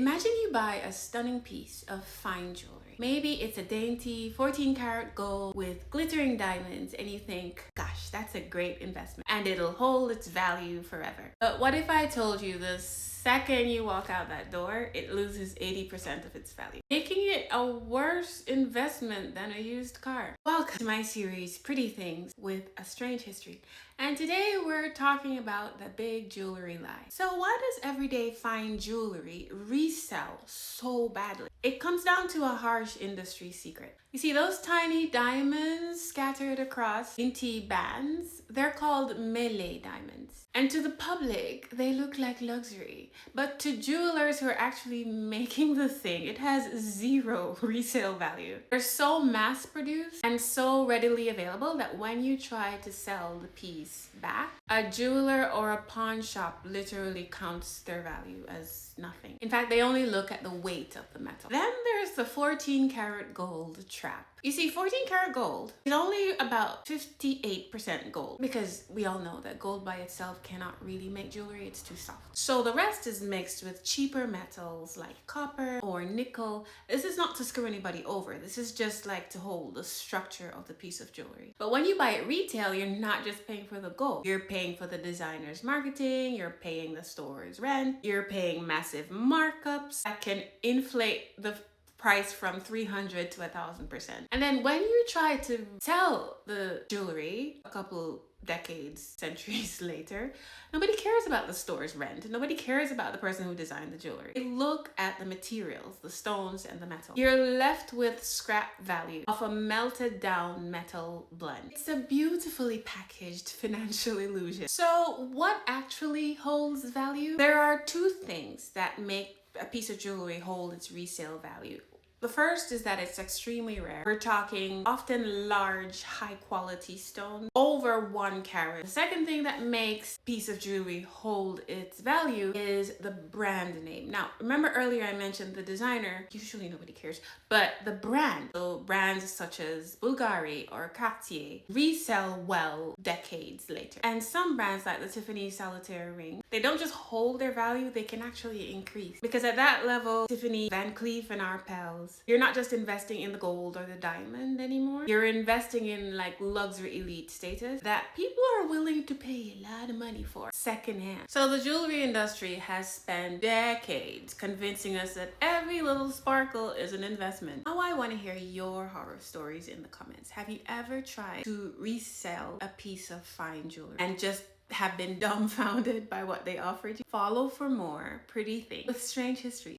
Imagine you buy a stunning piece of fine jewelry. Maybe it's a dainty 14 karat gold with glittering diamonds, and you think, gosh, that's a great investment and it'll hold its value forever. But what if I told you the second you walk out that door, it loses 80% of its value, making it a worse investment than a used car? Welcome to my series, Pretty Things with a Strange History. And today we're talking about the big jewelry lie. So why does everyday fine jewelry resell so badly? It comes down to a harsh industry secret. You see, those tiny diamonds scattered across dainty bands, they're called melee diamonds. And to the public, they look like luxury. But to jewelers who are actually making the thing, it has zero resale value. They're so mass produced and so readily available that when you try to sell the piece back, a jeweler or a pawn shop literally counts their value as nothing. In fact, they only look at the weight of the metal. Then there's the 14 karat gold trap. You see, 14 karat gold is only about 58% gold, because we all know that gold by itself cannot really make jewelry, it's too soft. So the rest is mixed with cheaper metals like copper or nickel. This is not to screw anybody over. This is just like to hold the structure of the piece of jewelry. But when you buy it retail, you're not just paying for the gold. You're paying for the designer's marketing, you're paying the store's rent, you're paying massive markups that can inflate the price from 300 to 1,000%. And then when you try to sell the jewelry a couple decades, centuries later, nobody cares about the store's rent. Nobody cares about the person who designed the jewelry. They look at the materials, the stones and the metal. You're left with scrap value of a melted down metal blend. It's a beautifully packaged financial illusion. So what actually holds value? There are two things that make a piece of jewelry hold its resale value. The first is that it's extremely rare. We're talking often large, high quality stones, over 1 carat. The second thing that makes a piece of jewelry hold its value is the brand name. Now, remember earlier I mentioned the designer, usually nobody cares, but the brand. So brands such as Bulgari or Cartier resell well decades later. And some brands like the Tiffany solitaire ring, they don't just hold their value, they can actually increase. Because at that level, Tiffany, Van Cleef and Arpels, you're not just investing in the gold or the diamond anymore. You're investing in like luxury elite status that people are willing to pay a lot of money for secondhand. So the jewelry industry has spent decades convincing us that every little sparkle is an investment. Now I want to hear your horror stories in the comments. Have you ever tried to resell a piece of fine jewelry and just have been dumbfounded by what they offered you? Follow for more Pretty Things with Strange History.